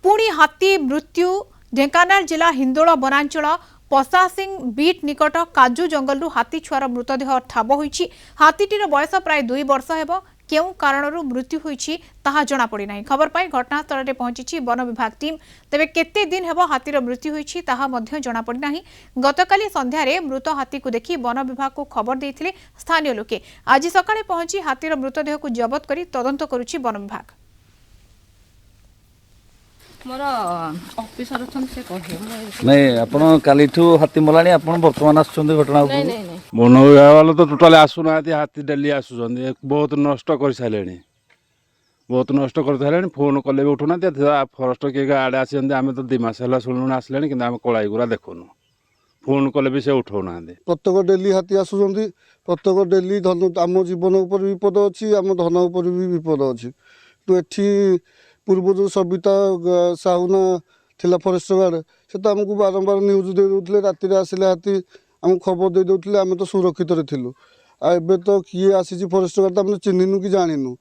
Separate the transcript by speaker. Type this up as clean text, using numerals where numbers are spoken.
Speaker 1: पुणी हाथी मृत्यु ढेंकानाल जिला हिंदोल वनांचल पसासिंग बीट निकट काजू जंगल हाथी छुआर मृतदेह ठाब होईछि। हाथीटीर बयस प्राय 2 वर्ष हेब। केउ कारणरू मृत्यु होईछि ताहा जणा पड़ी नाही। खबर पाई घटनास्थल रे पहुंची वन विभाग टीम। तेबे केते दिन हेब हाथीर मृत्यु होईछि ताहा मध्य जणा पड़ी नाही। गतकाली संध्या रे मृत हाथी को देखि वन विभाग को खबर देथिले स्थानीय लोके। आज सकाळे पहुंची हाथीर मृतदेह को जबत करी तदंत करूछि वन विभाग।
Speaker 2: मोर ऑफिसर से कहे
Speaker 3: नहीं आपण कालीठू हाथी मलानी आपण वर्तमान आसुचंदी घटना
Speaker 2: नहीं नहीं नहीं
Speaker 4: वन विभाग वाले तो टोटाली आसुना हाथी डेली आसुचंदी बहुत नष्ट कर सारे बहुत नष्ट कर सारे फोन कले भी उठुना फरेस्ट किए आड़े आसी आम तो 2 मास है शुणुना आसले कि आम कलाईगुरा देखुनु फोन कले भी से उठाऊना
Speaker 5: प्रत्येक डेली हाथी आसुचंदी प्रत्येक डेली धन आम जीवन उपर विपद अच्छी आम धन उपर भी विपद अच्छी तो एठी पूर्व जो सबिता साहुना थिला फॉरेस्ट गार्ड से तो आमको बारंबार न्यूज दे दौले राति आसिले हाथी आम खबर दे दौले आम तो सुरक्षित थिलु आ एबे तो किए आसी फॉरेस्ट गार्ड तो चिन्हनु कि जानिनु।